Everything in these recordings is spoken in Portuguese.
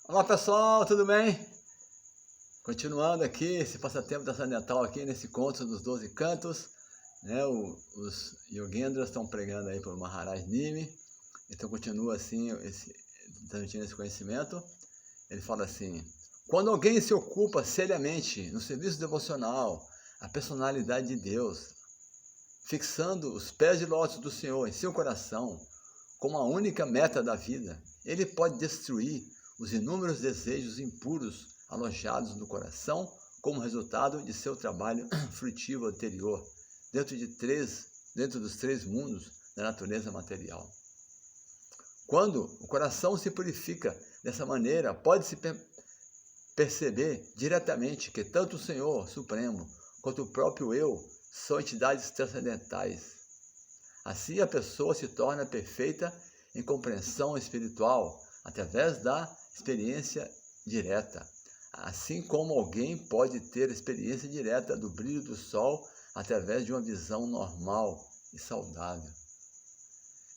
Olá pessoal, tudo bem? Continuando aqui esse passatempo transcendental aqui nesse conto dos 12 cantos, né? Os Yogendras estão pregando aí por Maharaj Nimi, então continua assim, transmitindo esse conhecimento. Ele fala assim: quando alguém se ocupa seriamente no serviço devocional, a personalidade de Deus, fixando os pés de lótus do Senhor em seu coração, como a única meta da vida, ele pode destruir os inúmeros desejos impuros alojados no coração como resultado de seu trabalho frutivo anterior, dentro dos três mundos da natureza material. Quando o coração se purifica dessa maneira, pode-se perceber diretamente que tanto o Senhor Supremo quanto o próprio Eu são entidades transcendentais. Assim a pessoa se torna perfeita em compreensão espiritual através da experiência direta, assim como alguém pode ter experiência direta do brilho do sol através de uma visão normal e saudável.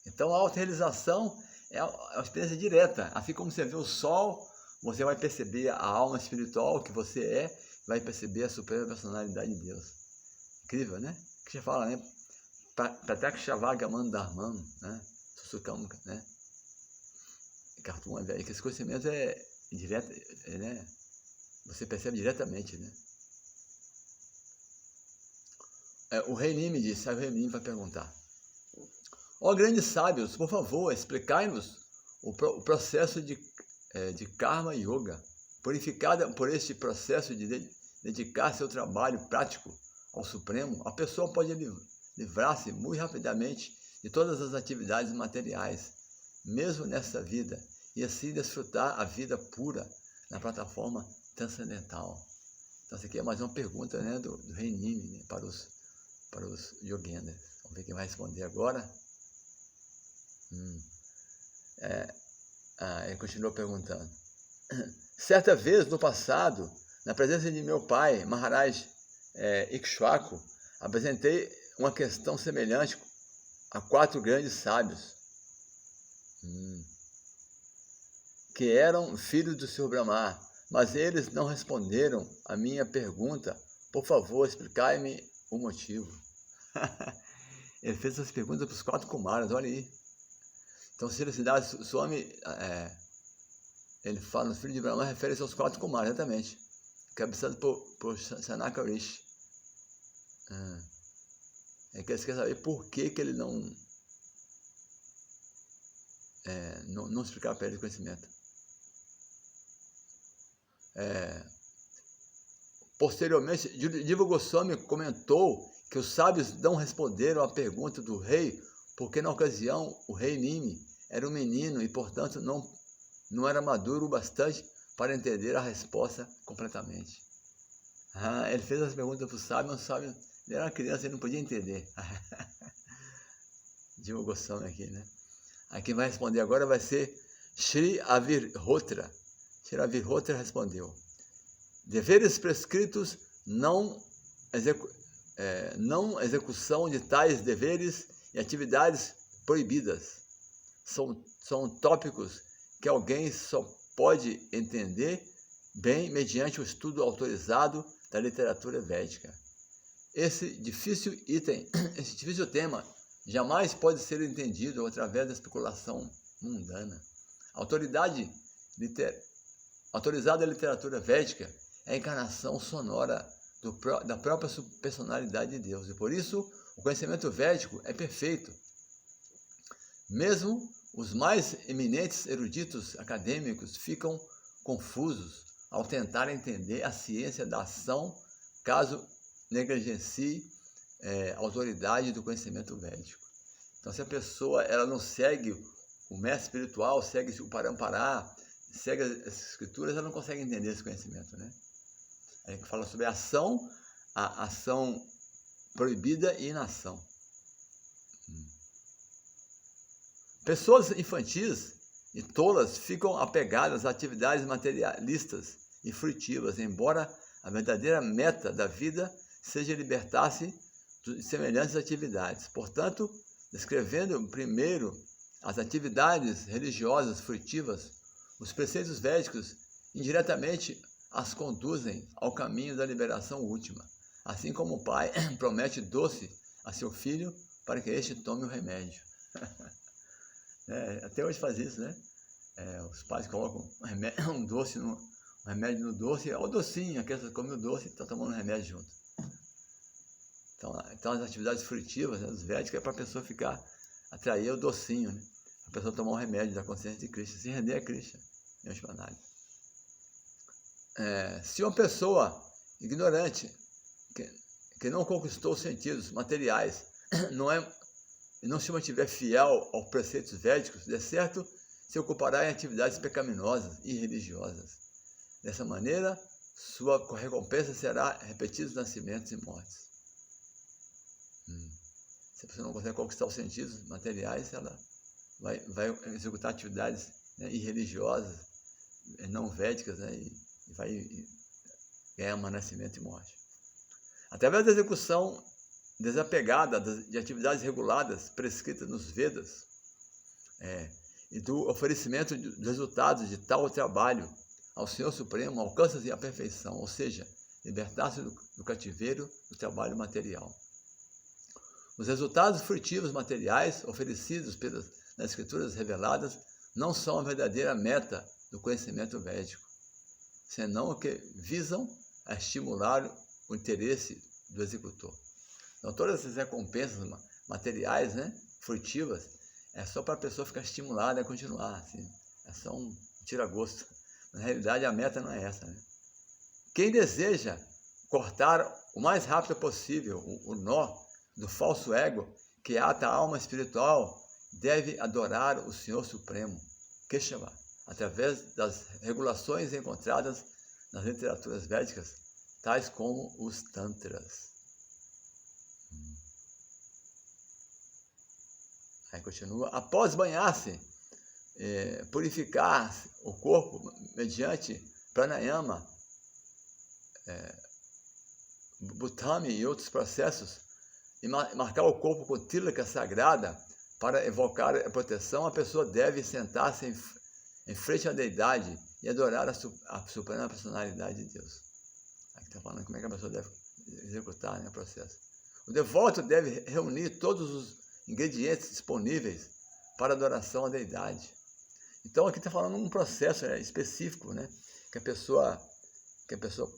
Então a autorrealização é uma experiência direta, assim como você vê o sol, você vai perceber a alma espiritual que você é, vai perceber a suprema personalidade de Deus. Incrível, né? Que você fala, né? Pratyakshavagamam Dharmam, né? Susukam, né? Cartoon, que esse conhecimento é direto, né? Você percebe diretamente, né? O rei Nimi disse, aí o rei Nimi vai perguntar: ó grandes sábios, por favor, explicai-nos o processo de Karma Yoga. Purificada por este processo de dedicar seu trabalho prático ao Supremo, a pessoa pode livrar-se muito rapidamente de todas as atividades materiais, mesmo nesta vida, e assim desfrutar a vida pura na plataforma transcendental. Então, essa aqui é mais uma pergunta, né, do rei Nimi, né, para os Yogendras. Vamos ver quem vai responder agora. Ele continuou perguntando. Certa vez, no passado, na presença de meu pai, Maharaj Ikshwaku, apresentei uma questão semelhante a 4 grandes sábios, que eram filhos do Senhor Brahma, mas eles não responderam a minha pergunta. Por favor, explicai-me o motivo. Ele fez essas perguntas para os 4 Kumaras, olha aí. Então, Siddhasiddhata Swami, ele fala, os filhos de Brahma refere-se aos 4 Kumaras, exatamente, cabeçados por Sanaka Rishi. Ele quer saber por que ele não explicar para ele o conhecimento. Posteriormente, Jiva Goswami comentou que os sábios não responderam à pergunta do rei, porque na ocasião o rei Nimi era um menino e, portanto, não era maduro o bastante para entender a resposta completamente. Ele fez as perguntas para o sábio, mas o sábio, ele era uma criança, ele não podia entender. Jiva Goswami aqui, né? Aí quem vai responder agora vai ser Sri Avirhotra. Sri Avirhotra respondeu: deveres prescritos, não execução de tais deveres e atividades proibidas. São tópicos que alguém só pode entender bem mediante o estudo autorizado da literatura védica. Esse difícil tema, jamais pode ser entendido através da especulação mundana. A autorizada literatura védica é a encarnação sonora da própria personalidade de Deus, e por isso o conhecimento védico é perfeito. Mesmo os mais eminentes eruditos acadêmicos ficam confusos ao tentar entender a ciência da ação, caso negligencie a autoridade do conhecimento védico. Então, se a pessoa ela não segue o mestre espiritual, segue o Parampará, segue as escrituras, ela não consegue entender esse conhecimento, né? A gente fala sobre a ação proibida e inação. Pessoas infantis e tolas ficam apegadas a atividades materialistas e frutivas, embora a verdadeira meta da vida seja libertar-se de semelhantes atividades. Portanto, descrevendo primeiro as atividades religiosas frutivas Os preceitos védicos indiretamente as conduzem ao caminho da liberação última, assim como o pai promete doce a seu filho para que este tome o remédio. Até hoje faz isso, né? Os pais colocam um doce, um remédio no doce, é o docinho, a criança come o doce e está tomando um remédio junto. Então as atividades frutivas, né, dos védicos, é para a pessoa atrair o docinho, né? A pessoa tomar um remédio da consciência de Krishna, se render a Krishna, em última análise. Se uma pessoa ignorante, que não conquistou os sentidos materiais, não se mantiver fiel aos preceitos védicos, de certo, se ocupará em atividades pecaminosas e religiosas. Dessa maneira, sua recompensa será repetidos nascimentos e mortes. Se a pessoa não consegue conquistar os sentidos materiais, ela vai executar atividades, né, irreligiosas, não védicas, né, e vai ganhar nascimento e morte. Através da execução desapegada de atividades reguladas prescritas nos Vedas, e do oferecimento dos resultados de tal trabalho ao Senhor Supremo, alcança-se a perfeição, ou seja, libertar-se do cativeiro do trabalho material. Os resultados frutivos materiais oferecidos nas escrituras reveladas não são a verdadeira meta do conhecimento védico, senão o que visam a estimular o interesse do executor. Então, todas essas recompensas materiais, né, frutivas, é só para a pessoa ficar estimulada a continuar, assim, é só um tira-gosto. Na realidade, a meta não é essa, né? Quem deseja cortar o mais rápido possível o nó do falso ego que ata a alma espiritual deve adorar o Senhor Supremo, Keshava, através das regulações encontradas nas literaturas védicas, tais como os Tantras. Aí continua, após banhar-se, purificar o corpo mediante pranayama, bhutami e outros processos, e marcar o corpo com tilaka sagrada para evocar a proteção, a pessoa deve sentar-se em frente à deidade e adorar a suprema personalidade de Deus. Aqui está falando como é que a pessoa deve executar, né, o processo. O devoto deve reunir todos os ingredientes disponíveis para adoração à deidade. Então aqui está falando um processo específico, né, que a pessoa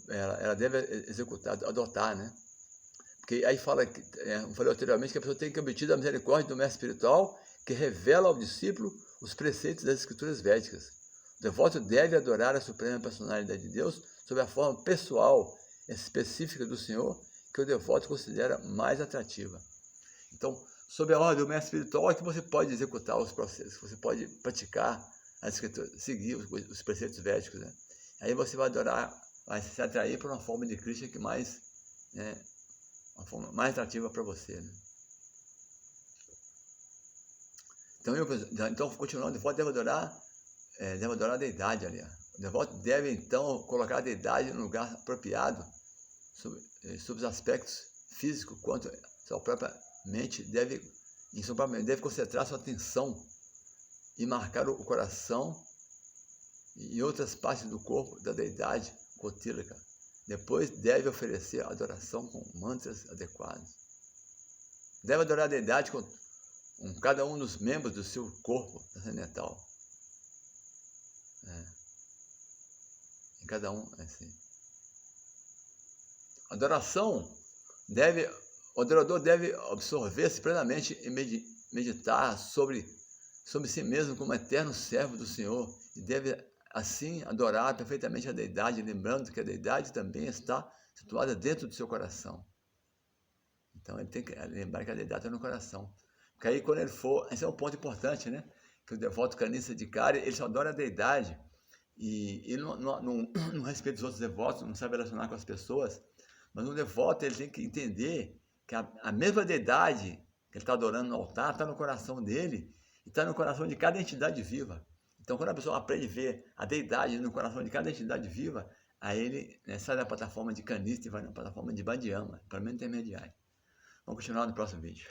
ela deve executar, adotar, né? Porque aí fala, eu falei anteriormente, que a pessoa tem que obter a misericórdia do mestre espiritual que revela ao discípulo os preceitos das escrituras védicas. O devoto deve adorar a suprema personalidade de Deus sob a forma pessoal específica do Senhor, que o devoto considera mais atrativa. Então, sob a ordem do mestre espiritual é que você pode executar os processos, você pode praticar as escrituras, seguir os preceitos védicos, né? Aí você vai adorar, vai se atrair para uma forma de Krishna que mais, né, uma forma mais atrativa para você, né? Então, continuando, o devoto deve adorar a deidade ali. O devoto deve, então, colocar a deidade no lugar apropriado, sob os aspectos físicos, quanto sua própria mente deve concentrar sua atenção e marcar o coração e outras partes do corpo da deidade com tilaka. Depois deve oferecer adoração com mantras adequados. Deve adorar a deidade com cada um dos membros do seu corpo transcendental. Em cada um, assim. O adorador deve absorver-se plenamente e meditar sobre si mesmo como eterno servo do Senhor e deve assim adorar perfeitamente a deidade, lembrando que a deidade também está situada dentro do seu coração. Então ele tem que lembrar que a deidade está no coração. Porque aí quando ele for, esse é um ponto importante, né? Que o devoto canista de Kari, ele só adora a deidade e ele não respeita os outros devotos, não sabe relacionar com as pessoas, mas um devoto ele tem que entender que a mesma deidade que ele está adorando no altar está no coração dele e está no coração de cada entidade viva. Então, quando a pessoa aprende a ver a deidade no coração de cada entidade viva, aí ele, né, sai da plataforma de canista e vai na plataforma de Bandhyama, para o intermediário. Vamos continuar no próximo vídeo.